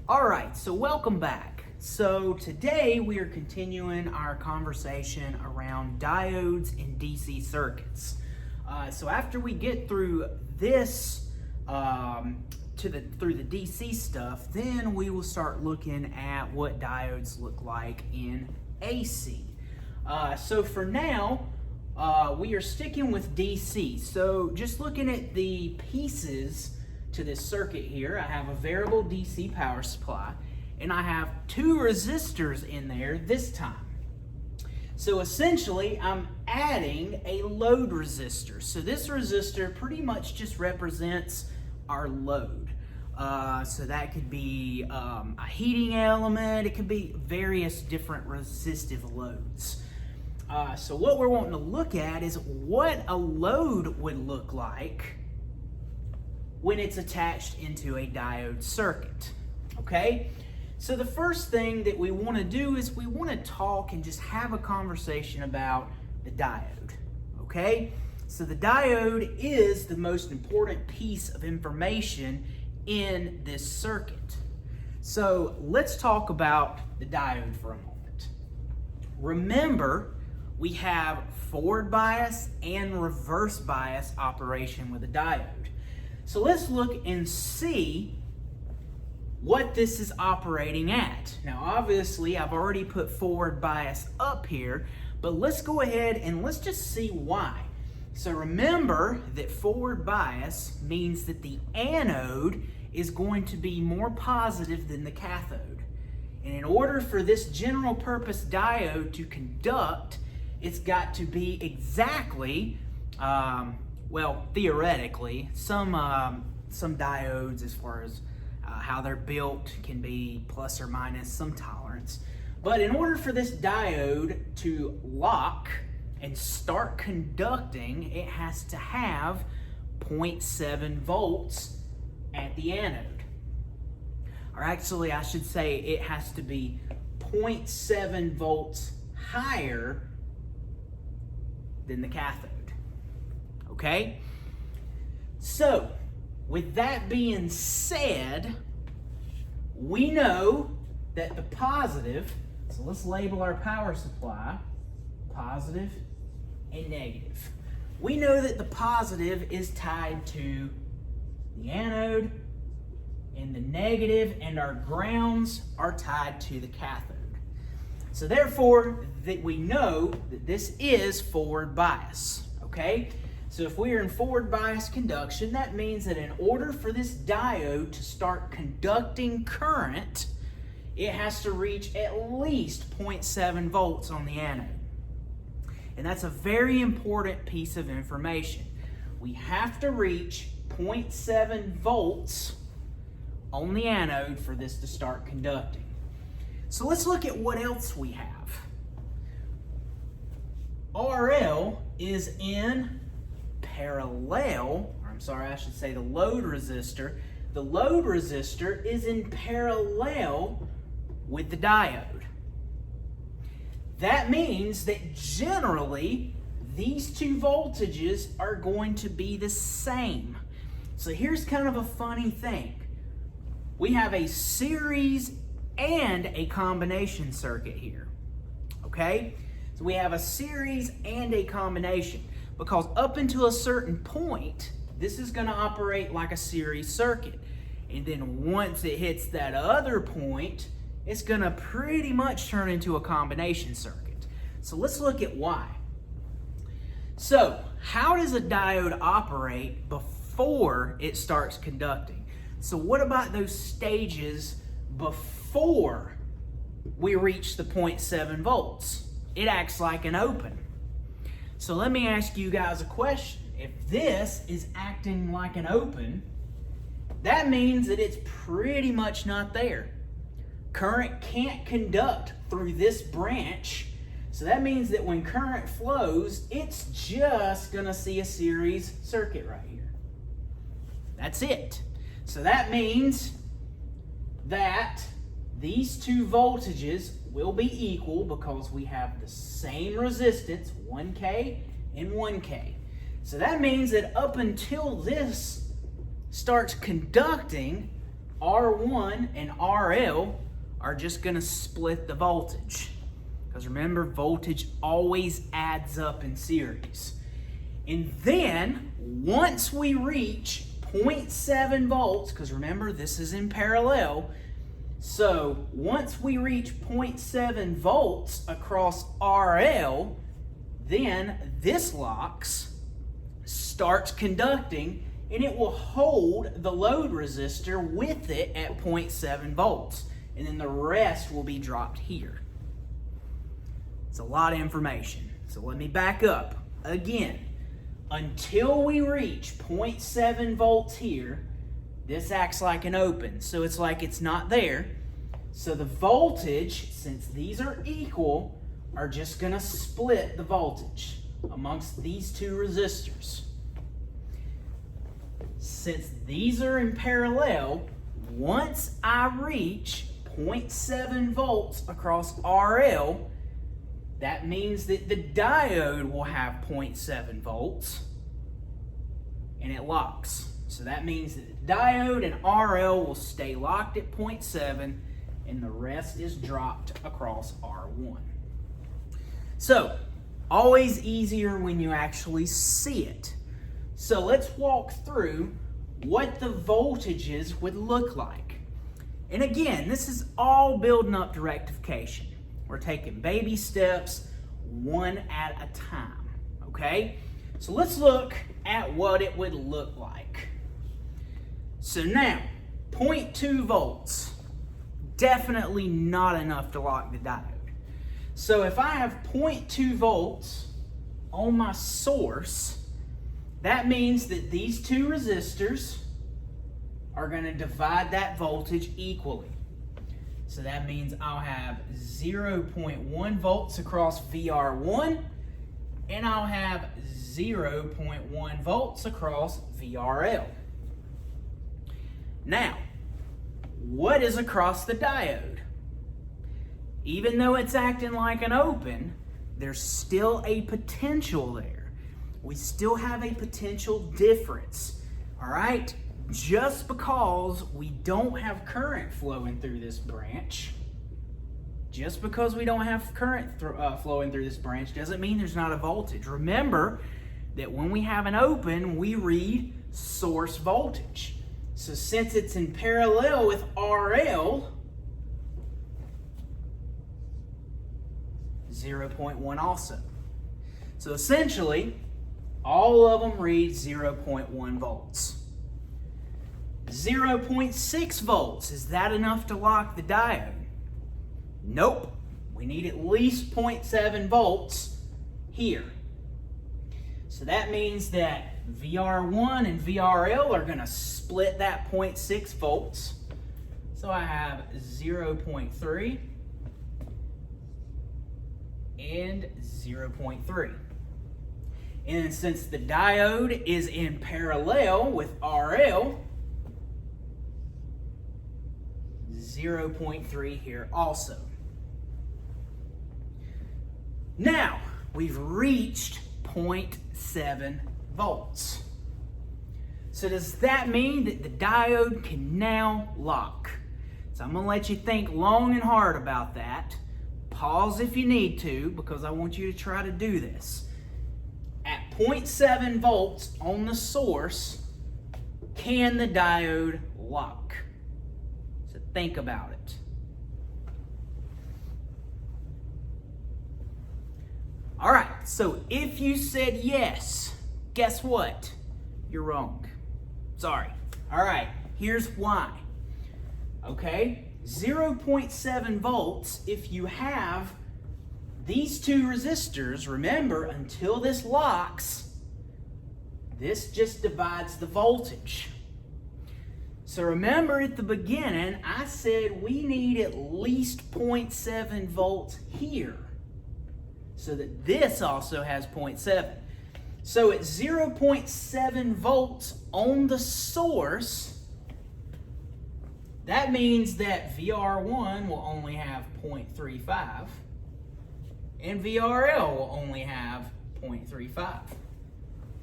All right, so welcome back. So today we are continuing our conversation around diodes and DC circuits. So after we get through this, through the DC stuff, then we will start looking at what diodes look like in AC. So for now, we are sticking with DC. So just looking at the pieces to this circuit here, I have a variable DC power supply, and I have two resistors in there this time. So essentially, I'm adding a load resistor. So this resistor pretty much just represents our load. So that could be a heating element, it could be various different resistive loads. So what we're wanting to look at is what a load would look like when it's attached into a diode circuit, okay? So the first thing that we want to do is we want to talk and just have a conversation about the diode, okay? So the diode is the most important piece of information in this circuit. So let's talk about the diode for a moment. Remember, we have forward bias and reverse bias operation with a diode. So let's look and see what this is operating at. Now obviously I've already put forward bias up here, but let's go ahead and let's just see why. So remember that forward bias means that the anode is going to be more positive than the cathode. And in order for this general purpose diode to conduct, it's got to be exactly, well, theoretically, some diodes, as far as how they're built, can be plus or minus some tolerance. But in order for this diode to lock and start conducting, it has to have 0.7 volts at the anode. Or actually, I should say it has to be 0.7 volts higher than the cathode. Okay? So, with that being said, we know that the positive, so let's label our power supply positive and negative. We know that the positive is tied to the anode, and the negative and our grounds are tied to the cathode. So therefore, that we know that this is forward bias, okay? So if we are in forward bias conduction, that means that in order for this diode to start conducting current, it has to reach at least 0.7 volts on the anode. And that's a very important piece of information. We have to reach 0.7 volts on the anode for this to start conducting. So let's look at what else we have. RL is in parallel, or I'm sorry, I should say the load resistor. The load resistor is in parallel with the diode. That means that generally these two voltages are going to be the same. So here's kind of a funny thing. We have a series and a combination circuit here, okay? So we have a series and a combination, because up until a certain point, this is gonna operate like a series circuit. And then once it hits that other point, it's gonna pretty much turn into a combination circuit. So let's look at why. So how does a diode operate before it starts conducting? So what about those stages before we reach the 0.7 volts? It acts like an open. So let me ask you guys a question. If this is acting like an open, that means that it's pretty much not there. Current can't conduct through this branch. So that means that when current flows, it's just gonna see a series circuit right here. That's it. So that means that these two voltages will be equal because we have the same resistance, 1K and 1K. So that means that up until this starts conducting, R1 and RL are just going to split the voltage. Because remember, voltage always adds up in series. And then, once we reach 0.7 volts, because remember, this is in parallel, so once we reach 0.7 volts across RL, then this locks, starts conducting, and it will hold the load resistor with it at 0.7 volts. And then the rest will be dropped here. It's a lot of information. So let me back up. Again, until we reach 0.7 volts here, this acts like an open. So it's like it's not there. So the voltage, since these are equal, are just going to split the voltage amongst these two resistors. Since these are in parallel, once I reach 0.7 volts across RL, that means that the diode will have 0.7 volts and it locks. So that means that the diode and RL will stay locked at 0.7 and the rest is dropped across R1. So, always easier when you actually see it. So let's walk through what the voltages would look like. And again, this is all building up to rectification. We're taking baby steps, one at a time, okay? So let's look at what it would look like. So now, 0.2 volts, definitely not enough to lock the diode. So if I have 0.2 volts on my source, that means that these two resistors are going to divide that voltage equally. So that means I'll have 0.1 volts across VR1 and I'll have 0.1 volts across VRL. Now, what is across the diode? Even though it's acting like an open, there's still a potential there. We still have a potential difference, all right? Just because we don't have current flowing through this branch, doesn't mean there's not a voltage. Remember that when we have an open, we read source voltage. So since it's in parallel with RL, 0.1 also. So essentially, all of them read 0.1 volts. 0.6 volts, is that enough to lock the diode? Nope. We need at least 0.7 volts here. So that means that VR1 and VRL are going to split that 0.6 volts. So I have 0.3 and 0.3. And since the diode is in parallel with RL, 0.3 here also. Now, we've reached 0.7 volts. So does that mean that the diode can now lock? So I'm going to let you think long and hard about that. Pause if you need to, because I want you to try to do this. At 0.7 volts on the source, can the diode lock? So think about it. All right, so if you said yes, guess what? You're wrong. Sorry. All right, here's why. Okay, 0.7 volts, if you have these two resistors, remember, until this locks, this just divides the voltage. So remember at the beginning, I said we need at least 0.7 volts here, so that this also has 0.7. So at 0.7 volts on the source, that means that VR1 will only have 0.35 and VRL will only have 0.35.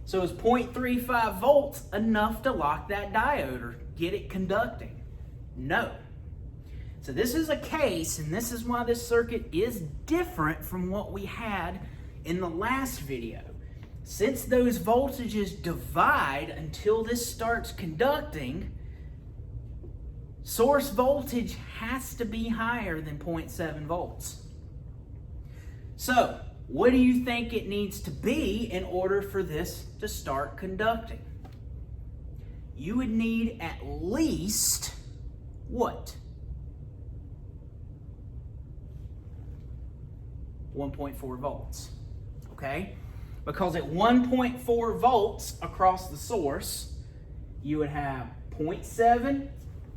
So is 0.35 volts enough to lock that diode or get it conducting? No. So this is a case, and this is why this circuit is different from what we had in the last video. Since those voltages divide until this starts conducting, source voltage has to be higher than 0.7 volts. So, what do you think it needs to be in order for this to start conducting? You would need at least what? 1.4 volts, okay? Because at 1.4 volts across the source, you would have 0.7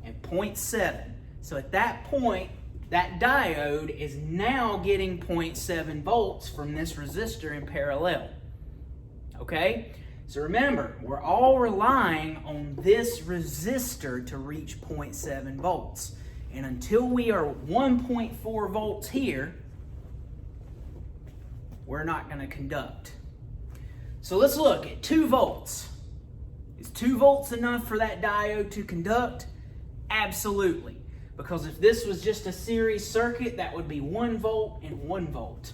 and 0.7. So at that point, that diode is now getting 0.7 volts from this resistor in parallel, okay? So remember, we're all relying on this resistor to reach 0.7 volts. And until we are 1.4 volts here, we're not going to conduct. So let's look at 2 volts. Is 2 volts enough for that diode to conduct? Absolutely. Because if this was just a series circuit, that would be 1 volt and 1 volt.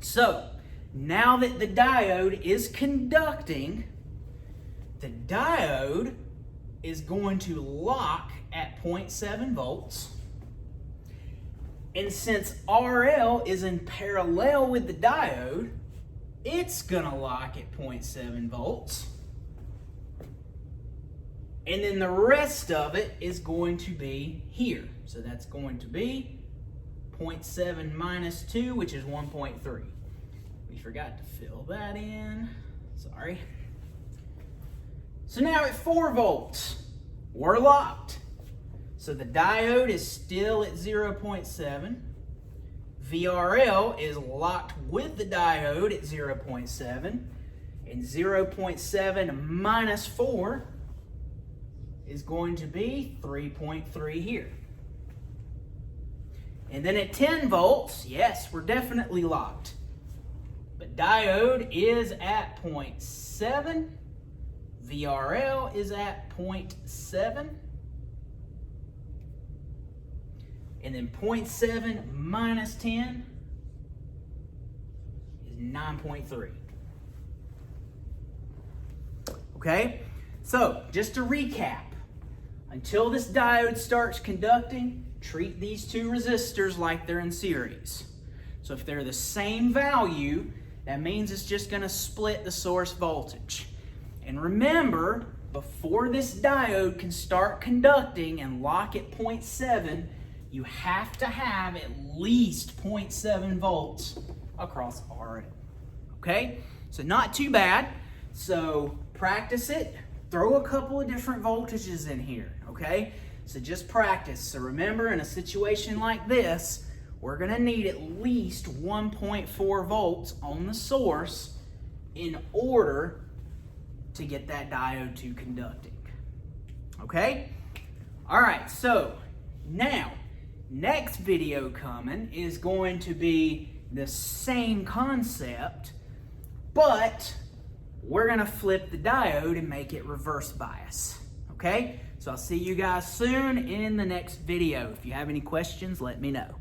So, now that the diode is conducting, the diode is going to lock at 0.7 volts. And since RL is in parallel with the diode, it's going to lock at 0.7 volts. And then the rest of it is going to be here. So that's going to be 0.7 minus 2, which is 1.3. We forgot to fill that in. Sorry. So now at 4 volts, we're locked. So the diode is still at 0.7. VRL is locked with the diode at 0.7. And 0.7 minus 4 is going to be 3.3 here. And then at 10 volts, yes, we're definitely locked. But diode is at 0.7. VRL is at 0.7. And then 0.7 minus 10 is 9.3. Okay? So, just to recap, until this diode starts conducting, treat these 2 resistors like they're in series. So if they're the same value, that means it's just going to split the source voltage. And remember, before this diode can start conducting and lock at 0.7, you have to have at least 0.7 volts across RL. Okay? So not too bad. So practice it. Throw a couple of different voltages in here. Okay? So just practice. So remember, in a situation like this, we're going to need at least 1.4 volts on the source in order to get that diode to conducting. Okay? All right, so now, next video coming is going to be the same concept, but we're going to flip the diode and make it reverse bias. Okay? So I'll see you guys soon in the next video. If you have any questions, let me know.